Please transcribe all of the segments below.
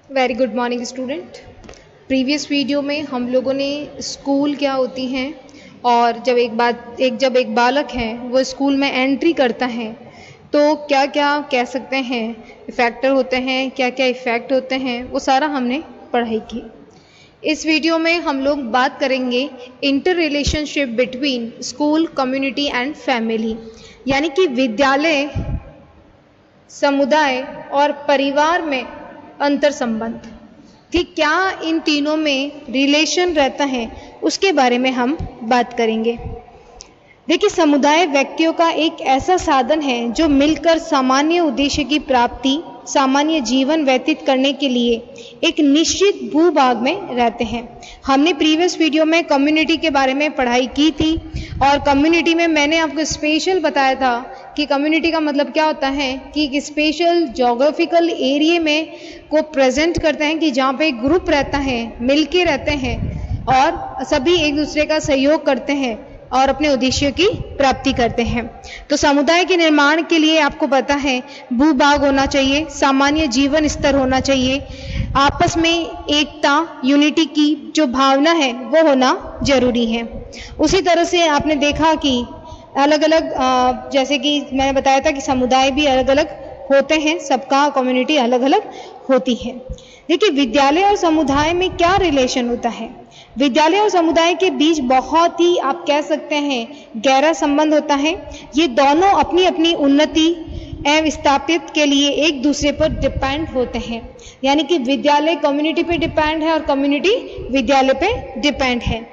Very good morning student. Previous video में हम लोगों ने स्कूल क्या होती हैं और जब एक बालक है वो स्कूल में एंट्री करता है तो क्या क्या कह सकते हैं, फैक्टर होते हैं, क्या क्या इफ़ेक्ट होते हैं, वो सारा हमने पढ़ाई की। इस वीडियो में हम लोग बात करेंगे inter relationship between school, community and family, यानी कि विद्यालय, समुदाय और परिवार में अंतर संबंध। ठीक, क्या इन तीनों में रिलेशन रहता है उसके बारे में हम बात करेंगे। देखिए, समुदाय व्यक्तियों का एक ऐसा साधन है जो मिलकर सामान्य उद्देश्य की प्राप्ति, सामान्य जीवन व्यतीत करने के लिए एक निश्चित भूभाग में रहते हैं। हमने प्रीवियस वीडियो में कम्युनिटी के बारे में पढ़ाई की थी और कम्युनिटी में मैंने आपको स्पेशल बताया था कि कम्युनिटी का मतलब क्या होता है कि एक स्पेशल जोग्राफिकल एरिया में को प्रेजेंट करते हैं कि जहाँ पे एक ग्रुप रहता है, मिलके रहते हैं और सभी एक दूसरे का सहयोग करते हैं और अपने उद्देश्य की प्राप्ति करते हैं। तो समुदाय के निर्माण के लिए आपको पता है भूभाग होना चाहिए, सामान्य जीवन स्तर होना चाहिए, आपस में एकता, यूनिटी की जो भावना है वो होना जरूरी है। उसी तरह से आपने देखा कि अलग अलग, जैसे कि मैंने बताया था कि समुदाय भी अलग अलग होते हैं, सबका कम्युनिटी अलग अलग होती है। देखिए, विद्यालय और समुदाय में क्या रिलेशन होता है। विद्यालय और समुदाय के बीच बहुत ही, आप कह सकते हैं, गहरा संबंध होता है। ये दोनों अपनी अपनी उन्नति एवं स्थापित के लिए एक दूसरे पर डिपेंड होते हैं, यानी कि विद्यालय कम्युनिटी पे डिपेंड है और कम्युनिटी विद्यालय पे डिपेंड है।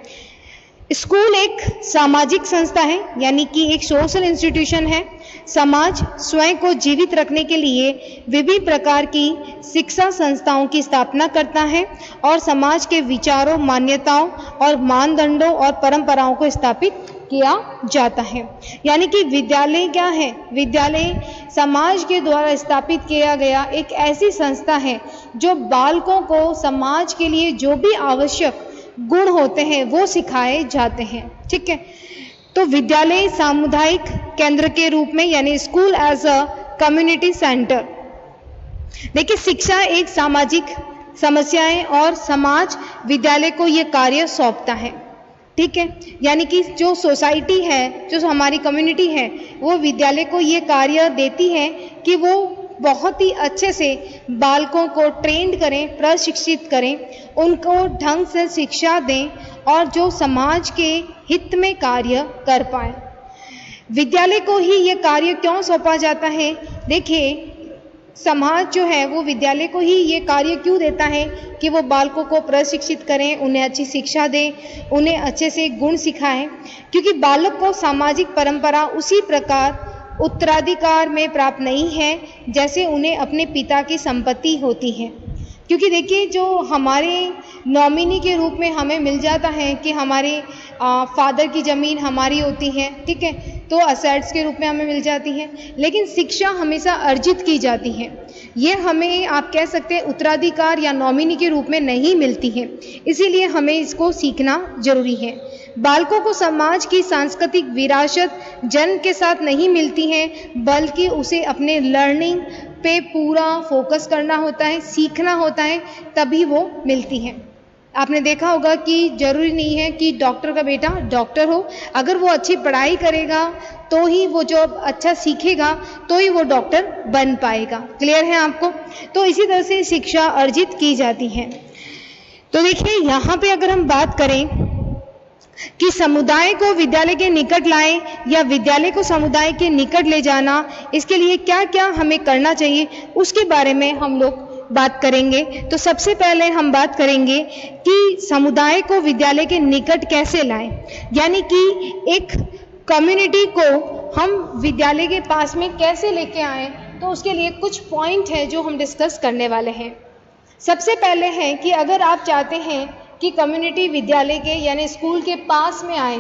स्कूल एक सामाजिक संस्था है, यानी कि एक सोशल इंस्टीट्यूशन है। समाज स्वयं को जीवित रखने के लिए विभिन्न प्रकार की शिक्षा संस्थाओं की स्थापना करता है और समाज के विचारों, मान्यताओं और मानदंडों और परंपराओं को स्थापित किया जाता है। यानी कि विद्यालय क्या है? विद्यालय समाज के द्वारा स्थापित किया गया एक ऐसी संस्था है जो बालकों को समाज के लिए जो भी आवश्यक गुण होते हैं वो सिखाए जाते हैं। ठीक है, तो विद्यालय सामुदायिक केंद्र के रूप में, यानी school as a community centre. देखिए, शिक्षा एक सामाजिक समस्याएं और समाज विद्यालय को ये कार्य सौंपता है। ठीक है, यानी कि जो सोसाइटी है, जो हमारी कम्युनिटी है, वो विद्यालय को ये कार्य देती है कि वो बहुत ही अच्छे से बालकों को ट्रेंड करें, प्रशिक्षित करें, उनको ढंग से शिक्षा दें और जो समाज के हित में कार्य कर पाए। विद्यालय को ही ये कार्य क्यों सौंपा जाता है? देखिए, समाज जो है वो विद्यालय को ही ये कार्य क्यों देता है कि वो बालकों को प्रशिक्षित करें, उन्हें अच्छी शिक्षा दें, उन्हें अच्छे से गुण सिखाएं, क्योंकि बालक को सामाजिक परंपरा उसी प्रकार उत्तराधिकार में प्राप्त नहीं है जैसे उन्हें अपने पिता की संपत्ति होती है। क्योंकि देखिए, जो हमारे नॉमिनी के रूप में हमें मिल जाता है कि हमारे फादर की ज़मीन हमारी होती है, ठीक है, तो असेट्स के रूप में हमें मिल जाती है, लेकिन शिक्षा हमेशा अर्जित की जाती है। ये हमें, आप कह सकते हैं, उत्तराधिकार या नॉमिनी के रूप में नहीं मिलती है, इसीलिए हमें इसको सीखना जरूरी है। बालकों को समाज की सांस्कृतिक विरासत जन्म के साथ नहीं मिलती है, बल्कि उसे अपने लर्निंग पे पूरा फोकस करना होता है, सीखना होता है, तभी वो मिलती है। आपने देखा होगा कि जरूरी नहीं है कि डॉक्टर का बेटा डॉक्टर हो, अगर वो अच्छी पढ़ाई करेगा तो ही वो जो अच्छा सीखेगा तो ही वो डॉक्टर बन पाएगा। क्लियर है आपको? तो इसी तरह से शिक्षा अर्जित की जाती है। तो देखिए, यहाँ पे अगर हम बात करें कि समुदाय को विद्यालय के निकट लाएं या विद्यालय को समुदाय के निकट ले जाना, इसके लिए क्या क्या हमें करना चाहिए उसके बारे में हम लोग बात करेंगे। तो सबसे पहले हम बात करेंगे कि समुदाय को विद्यालय के निकट कैसे लाएं, यानी कि एक कम्युनिटी को हम विद्यालय के पास में कैसे लेके आएं। तो उसके लिए कुछ पॉइंट है जो हम डिस्कस करने वाले हैं। सबसे पहले है कि अगर आप चाहते हैं कि कम्युनिटी विद्यालय के, यानी स्कूल के पास में आए,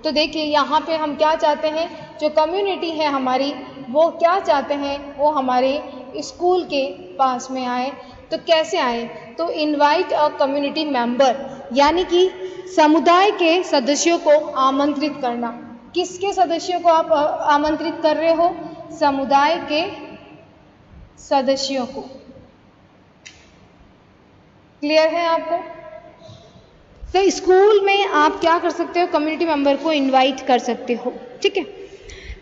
तो देखिए यहाँ पे हम क्या चाहते हैं, जो कम्युनिटी है हमारी, वो क्या चाहते हैं, वो हमारे स्कूल के पास में आए। तो कैसे आए? तो इनवाइट अ कम्युनिटी मेंबर, यानी कि समुदाय के सदस्यों को आमंत्रित करना। किसके सदस्यों को आप आमंत्रित कर रहे हो? समुदाय के सदस्यों को। क्लियर है आपको? तो स्कूल में आप क्या कर सकते हो, कम्युनिटी मेंबर को इनवाइट कर सकते हो, ठीक है।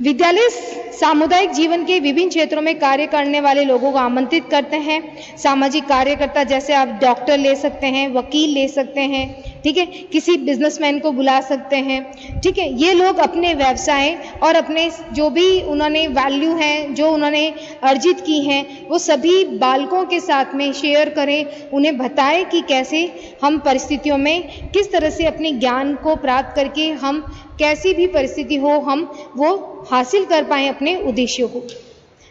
विद्यालय सामुदायिक जीवन के विभिन्न क्षेत्रों में कार्य करने वाले लोगों को आमंत्रित करते हैं। सामाजिक कार्यकर्ता जैसे आप डॉक्टर ले सकते हैं, वकील ले सकते हैं, ठीक है, किसी बिजनेसमैन को बुला सकते हैं, ठीक है। ये लोग अपने व्यवसाय और अपने जो भी उन्होंने वैल्यू हैं, जो उन्होंने अर्जित की हैं, वो सभी बालकों के साथ में शेयर करें, उन्हें बताएं कि कैसे हम परिस्थितियों में किस तरह से अपने ज्ञान को प्राप्त करके हम कैसी भी परिस्थिति हो हम वो हासिल कर पाएं अपने उद्देश्यों को।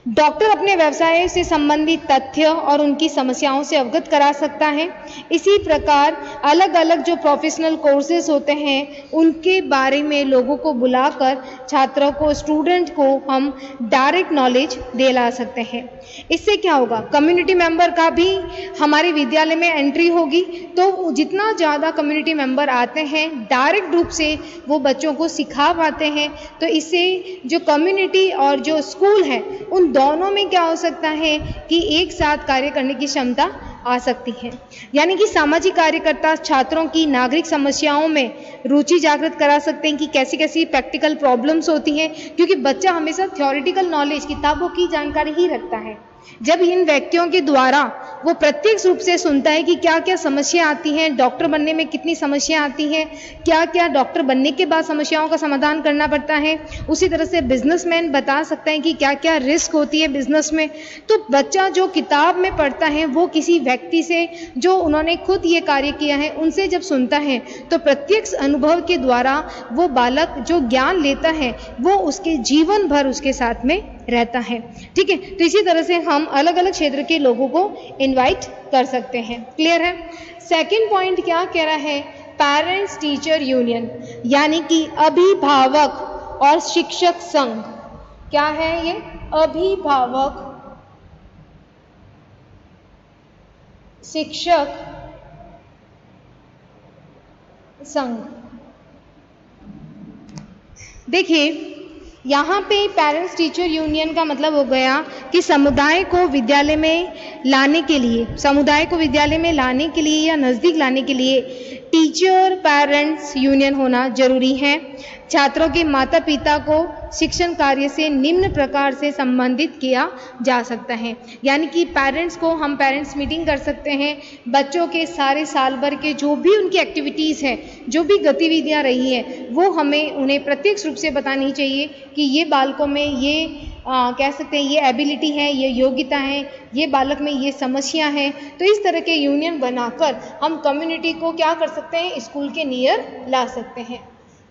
डॉक्टर अपने व्यवसाय से संबंधित तथ्य और उनकी समस्याओं से अवगत करा सकता है। इसी प्रकार अलग अलग जो प्रोफेशनल कोर्सेज होते हैं उनके बारे में लोगों को बुलाकर छात्रों को, स्टूडेंट को हम डायरेक्ट नॉलेज दिला सकते हैं। इससे क्या होगा, कम्युनिटी मेंबर का भी हमारे विद्यालय में एंट्री होगी, तो जितना ज़्यादा कम्युनिटी मेंबर आते हैं डायरेक्ट रूप से वो बच्चों को सिखा पाते हैं, तो इससे जो कम्युनिटी और जो स्कूल है उन दोनों में क्या हो सकता है कि एक साथ कार्य करने की क्षमता आ सकती है। यानी कि सामाजिक कार्यकर्ता छात्रों की नागरिक समस्याओं में रुचि जागृत करा सकते हैं कि कैसी कैसी प्रैक्टिकल प्रॉब्लम्स होती हैं, क्योंकि बच्चा हमेशा थ्योरेटिकल नॉलेज, किताबों की जानकारी ही रखता है। जब इन व्यक्तियों के द्वारा वो प्रत्यक्ष रूप से सुनता है कि क्या क्या समस्या आती हैं, डॉक्टर बनने में कितनी समस्या आती हैं, क्या क्या डॉक्टर बनने के बाद समस्याओं का समाधान करना पड़ता है, उसी तरह से बिजनेसमैन बता सकता है कि क्या क्या रिस्क होती है बिजनेस में। तो बच्चा जो किताब में पढ़ता है वो किसी व्यक्ति से जो उन्होंने खुद ये कार्य किया है उनसे जब सुनता है तो प्रत्यक्ष अनुभव के द्वारा वो बालक जो ज्ञान लेता है वो उसके जीवन भर उसके साथ में रहता है, ठीक है। तो इसी तरह से हम अलग अलग क्षेत्र के लोगों को इनवाइट कर सकते हैं। क्लियर है? सेकंड पॉइंट क्या कह रहा है, पेरेंट्स टीचर यूनियन, यानी कि अभिभावक और शिक्षक संघ। क्या है ये? अभिभावक शिक्षक संघ। देखिए यहाँ पे पेरेंट्स टीचर यूनियन का मतलब हो गया कि समुदाय को विद्यालय में लाने के लिए, समुदाय को विद्यालय में लाने के लिए या नज़दीक लाने के लिए टीचर पेरेंट्स यूनियन होना जरूरी है। छात्रों के माता पिता को शिक्षण कार्य से निम्न प्रकार से संबंधित किया जा सकता है। यानी कि पेरेंट्स को हम पेरेंट्स मीटिंग कर सकते हैं, बच्चों के सारे साल भर के जो भी उनकी एक्टिविटीज़ हैं, जो भी गतिविधियां रही हैं, वो हमें उन्हें प्रत्यक्ष रूप से बतानी चाहिए कि ये बालकों में ये कह सकते हैं ये एबिलिटी है, ये योग्यता है, ये बालक में ये समस्या है। तो इस तरह के यूनियन बनाकर हम कम्युनिटी को क्या कर सकते हैं, स्कूल के नियर ला सकते हैं।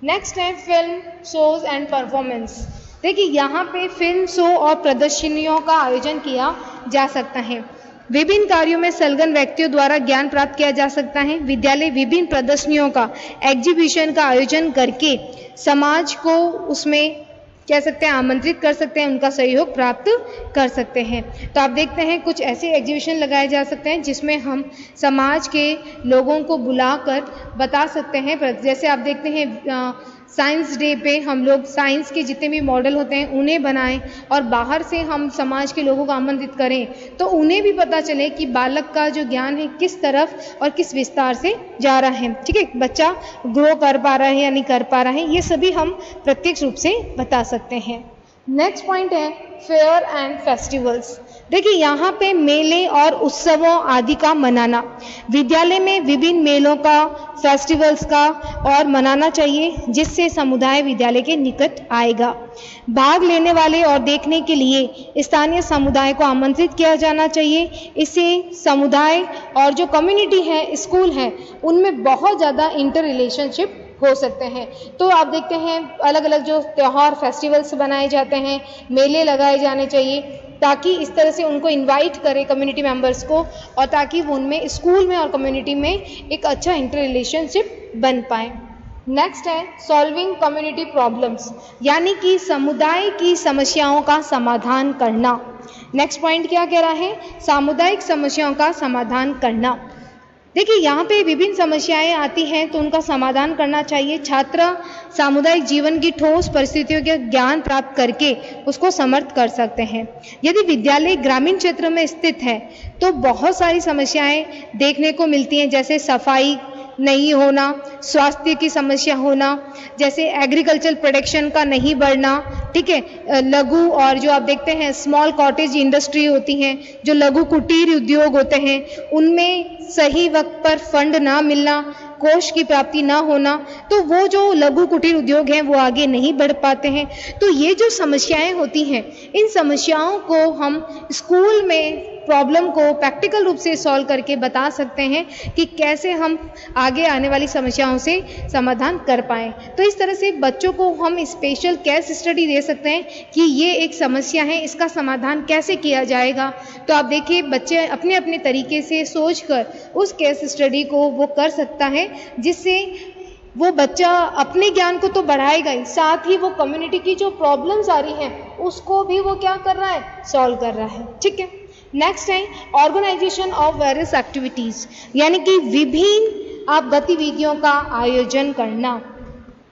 नेक्स्ट है फिल्म शोज एंड परफॉर्मेंस। देखिए यहाँ पे फिल्म शो और प्रदर्शनियों का आयोजन किया जा सकता है। विभिन्न कार्यों में संलग्न व्यक्तियों द्वारा ज्ञान प्राप्त किया जा सकता है। विद्यालय विभिन्न प्रदर्शनियों का, एग्जीबिशन का आयोजन करके समाज को उसमें कह सकते हैं आमंत्रित कर सकते हैं, उनका सहयोग प्राप्त कर सकते हैं। तो आप देखते हैं कुछ ऐसे एग्जीबिशन लगाए जा सकते हैं जिसमें हम समाज के लोगों को बुलाकर बता सकते हैं। जैसे आप देखते हैं साइंस डे पे हम लोग साइंस के जितने भी मॉडल होते हैं उन्हें बनाएं और बाहर से हम समाज के लोगों को आमंत्रित करें तो उन्हें भी पता चले कि बालक का जो ज्ञान है किस तरफ और किस विस्तार से जा रहा है, ठीक है, बच्चा ग्रो कर पा रहा है या नहीं कर पा रहा है, ये सभी हम प्रत्यक्ष रूप से बता सकते हैं। नेक्स्ट पॉइंट है फेयर एंड फेस्टिवल्स। देखिए यहाँ पे मेले और उत्सवों आदि का मनाना, विद्यालय में विभिन्न मेलों का, फेस्टिवल्स का और मनाना चाहिए जिससे समुदाय विद्यालय के निकट आएगा। भाग लेने वाले और देखने के लिए स्थानीय समुदाय को आमंत्रित किया जाना चाहिए। इससे समुदाय और जो कम्युनिटी है, स्कूल है, उनमें बहुत ज़्यादा इंटर रिलेशनशिप हो सकते हैं। तो आप देखते हैं अलग अलग जो त्यौहार, फेस्टिवल्स बनाए जाते हैं, मेले लगाए जाने चाहिए ताकि इस तरह से उनको इनवाइट करें कम्युनिटी मेंबर्स को और ताकि वो उनमें स्कूल में और कम्युनिटी में एक अच्छा इंटर रिलेशनशिप बन पाए। नेक्स्ट है सॉल्विंग कम्युनिटी प्रॉब्लम्स, यानी कि समुदाय की समस्याओं का समाधान करना। नेक्स्ट पॉइंट क्या कह रहा है, सामुदायिक समस्याओं का समाधान करना। देखिए यहाँ पे विभिन्न समस्याएं आती हैं तो उनका समाधान करना चाहिए। छात्र सामुदायिक जीवन की ठोस परिस्थितियों का ज्ञान प्राप्त करके उसको समर्थ कर सकते हैं। यदि विद्यालय ग्रामीण क्षेत्र में स्थित है तो बहुत सारी समस्याएं देखने को मिलती हैं, जैसे सफाई नहीं होना, स्वास्थ्य की समस्या होना, जैसे एग्रीकल्चर प्रोडक्शन का नहीं बढ़ना, ठीक है, लघु और जो आप देखते हैं स्मॉल कॉटेज इंडस्ट्री होती हैं, जो लघु कुटीर उद्योग होते हैं, उनमें सही वक्त पर फंड ना मिलना, कोष की प्राप्ति ना होना, तो वो जो लघु कुटीर उद्योग हैं वो आगे नहीं बढ़ पाते हैं। तो ये जो समस्याएं होती हैं, इन समस्याओं को हम स्कूल में प्रॉब्लम को प्रैक्टिकल रूप से सॉल्व करके बता सकते हैं कि कैसे हम आगे आने वाली समस्याओं से समाधान कर पाएं। तो इस तरह से बच्चों को हम स्पेशल केस स्टडी दे सकते हैं कि ये एक समस्या है, इसका समाधान कैसे किया जाएगा। तो आप देखिए बच्चे अपने अपने तरीके से सोचकर उस केस स्टडी को वो कर सकता है, जिससे वो बच्चा अपने ज्ञान को तो बढ़ाएगा ही, साथ ही वो कम्युनिटी की जो प्रॉब्लम्स आ रही हैं उसको भी वो क्या कर रहा है, सॉल्व कर रहा है। ठीक है, नेक्स्ट है ऑर्गेनाइजेशन ऑफ वेरियस एक्टिविटीज, यानी कि विभिन्न आप गतिविधियों का आयोजन करना।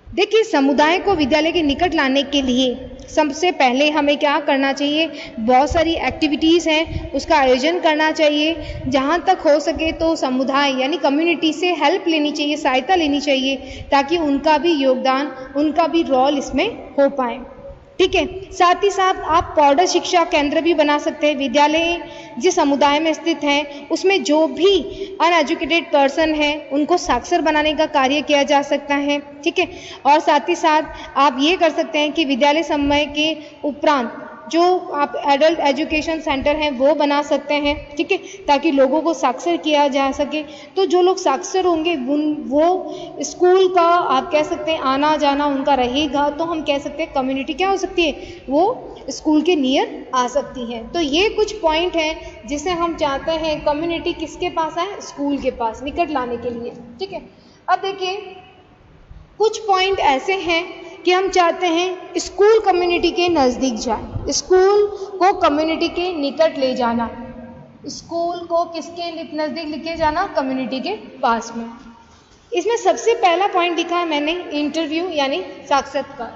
देखिए समुदाय को विद्यालय के निकट लाने के लिए सबसे पहले हमें क्या करना चाहिए, बहुत सारी एक्टिविटीज़ हैं उसका आयोजन करना चाहिए। जहाँ तक हो सके तो समुदाय यानी कम्युनिटी से हेल्प लेनी चाहिए, सहायता लेनी चाहिए, ताकि उनका भी योगदान, उनका भी रोल इसमें हो पाए। ठीक है, साथ ही साथ आप पौधा शिक्षा केंद्र भी बना सकते हैं। विद्यालय जिस समुदाय में स्थित है उसमें जो भी अनएजुकेटेड पर्सन है उनको साक्षर बनाने का कार्य किया जा सकता है। ठीक है, और साथ ही साथ आप ये कर सकते हैं कि विद्यालय समय के उपरांत जो आप एडल्ट एजुकेशन सेंटर हैं वो बना सकते हैं। ठीक है, ताकि लोगों को साक्षर किया जा सके। तो जो लोग साक्षर होंगे वो स्कूल का आप कह सकते हैं आना जाना उनका रहेगा, तो हम कह सकते हैं कम्युनिटी क्या हो सकती है, वो स्कूल के नियर आ सकती है। तो ये कुछ पॉइंट हैं जिसे हम चाहते हैं कम्युनिटी किसके पास आए, स्कूल के पास निकट लाने के लिए। ठीक है, अब देखिए कुछ पॉइंट ऐसे हैं कि हम चाहते हैं स्कूल कम्युनिटी के नज़दीक जाए, स्कूल को कम्युनिटी के निकट ले जाना, स्कूल को किसके नज़दीक लेके जाना, कम्युनिटी के पास में। इसमें सबसे पहला पॉइंट लिखा है मैंने, इंटरव्यू यानी साक्षात्कार।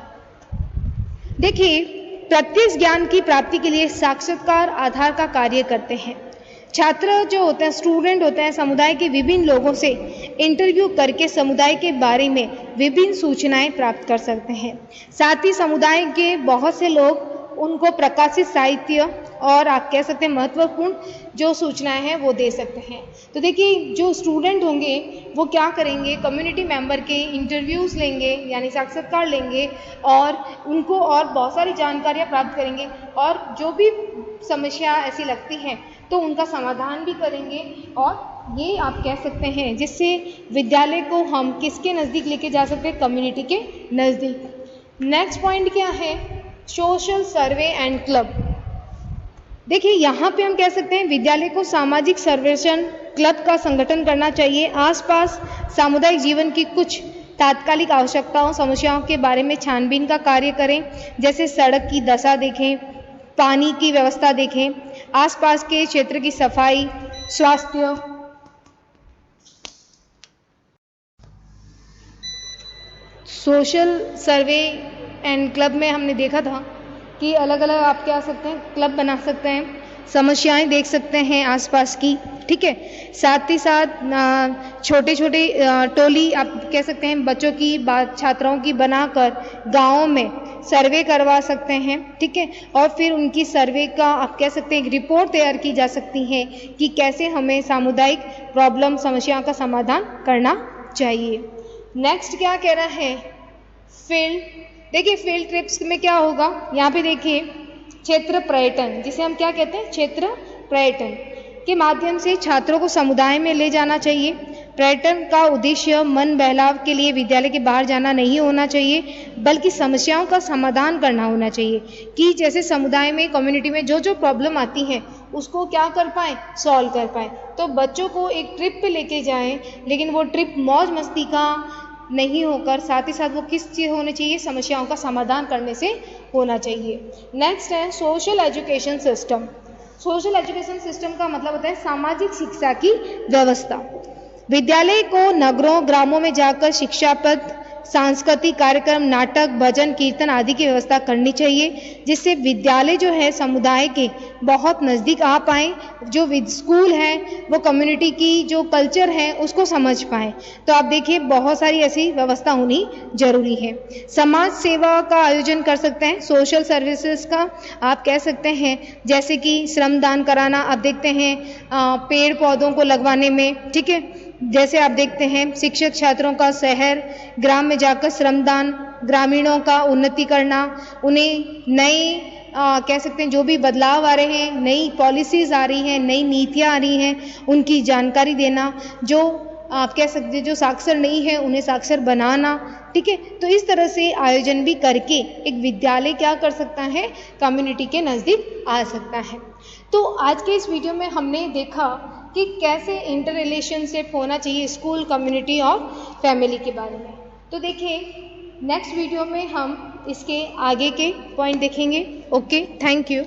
देखिए प्रत्यक्ष ज्ञान की प्राप्ति के लिए साक्षात्कार आधार का कार्य करते हैं। छात्र जो होते हैं, स्टूडेंट होते हैं, समुदाय के विभिन्न लोगों से इंटरव्यू करके समुदाय के बारे में विभिन्न सूचनाएं प्राप्त कर सकते हैं। साथ ही समुदाय के बहुत से लोग उनको प्रकाशित साहित्य और आप कह सकते हैं महत्वपूर्ण जो सूचनाएं हैं वो दे सकते हैं। तो देखिए जो स्टूडेंट होंगे वो क्या करेंगे, कम्युनिटी मेंबर के इंटरव्यूज़ लेंगे यानी साक्षात्कार लेंगे और उनको और बहुत सारी जानकारियाँ प्राप्त करेंगे, और जो भी समस्या ऐसी लगती हैं तो उनका समाधान भी करेंगे। और ये आप कह सकते हैं जिससे विद्यालय को हम किसके नज़दीक लेके जा सकते हैं, कम्युनिटी के नज़दीक। नेक्स्ट पॉइंट क्या है, सोशल सर्वे एंड क्लब। देखिए यहाँ पे हम कह सकते हैं विद्यालय को सामाजिक सर्वेक्षण क्लब का संगठन करना चाहिए। आसपास सामुदायिक जीवन की कुछ तात्कालिक आवश्यकताओं समस्याओं के बारे में छानबीन का कार्य करें, जैसे सड़क की दशा देखें, पानी की व्यवस्था देखें, आसपास के क्षेत्र की सफाई, स्वास्थ्य, सोशल सर्वे एंड क्लब में हमने देखा था कि अलग अलग आप क्या सकते हैं, क्लब बना सकते हैं, समस्याएं देख सकते हैं आसपास की। ठीक है, साथ ही साथ छोटे छोटे टोली आप कह सकते हैं बच्चों की छात्राओं की बनाकर गाँव में सर्वे करवा सकते हैं। ठीक है, और फिर उनकी सर्वे का आप कह सकते हैं एक रिपोर्ट तैयार की जा सकती है कि कैसे हमें सामुदायिक प्रॉब्लम समस्याओं का समाधान करना चाहिए। नेक्स्ट क्या कह रहा है, फील्ड। देखिए फील्ड ट्रिप्स में क्या होगा, यहाँ पे देखिए क्षेत्र पर्यटन, जिसे हम क्या कहते हैं, क्षेत्र पर्यटन के माध्यम से छात्रों को समुदाय में ले जाना चाहिए। पर्यटन का उद्देश्य मन बहलाव के लिए विद्यालय के बाहर जाना नहीं होना चाहिए, बल्कि समस्याओं का समाधान करना होना चाहिए कि जैसे समुदाय में, कम्युनिटी में जो जो प्रॉब्लम आती हैं उसको क्या कर पाएँ, सॉल्व कर पाएँ। तो बच्चों को एक ट्रिप पे लेके जाएं, लेकिन वो ट्रिप मौज मस्ती का नहीं होकर साथ ही साथ वो किस चीज़ होनी चाहिए, समस्याओं का समाधान करने से होना चाहिए। नेक्स्ट है social education system. Social education system का मतलब होता है सामाजिक शिक्षा की व्यवस्था। विद्यालय को नगरों ग्रामों में जाकर शिक्षापद, सांस्कृतिक कार्यक्रम, नाटक, भजन, कीर्तन आदि की व्यवस्था करनी चाहिए, जिससे विद्यालय जो है समुदाय के बहुत नज़दीक आ पाए, जो स्कूल है वो कम्युनिटी की जो कल्चर है उसको समझ पाए। तो आप देखिए बहुत सारी ऐसी व्यवस्था होनी जरूरी है। समाज सेवा का आयोजन कर सकते हैं, सोशल सर्विसेज का आप कह सकते हैं, जैसे कि श्रमदान कराना, आप देखते हैं पेड़ पौधों को लगवाने में, ठीक है। जैसे आप देखते हैं शिक्षक छात्रों का शहर ग्राम में जाकर श्रमदान, ग्रामीणों का उन्नति करना, उन्हें नए कह सकते हैं जो भी बदलाव आ रहे हैं, नई पॉलिसीज आ रही हैं, नई नीतियां आ रही हैं, उनकी जानकारी देना, जो आप कह सकते हैं जो साक्षर नहीं है उन्हें साक्षर बनाना, ठीक है। तो इस तरह से आयोजन भी करके एक विद्यालय क्या कर सकता है, कम्युनिटी के नज़दीक आ सकता है। तो आज के इस वीडियो में हमने देखा कि कैसे इंटर रिलेशनशिप होना चाहिए स्कूल, कम्युनिटी और फैमिली के बारे में। तो देखिए नेक्स्ट वीडियो में हम इसके आगे के पॉइंट देखेंगे। Okay, thank you.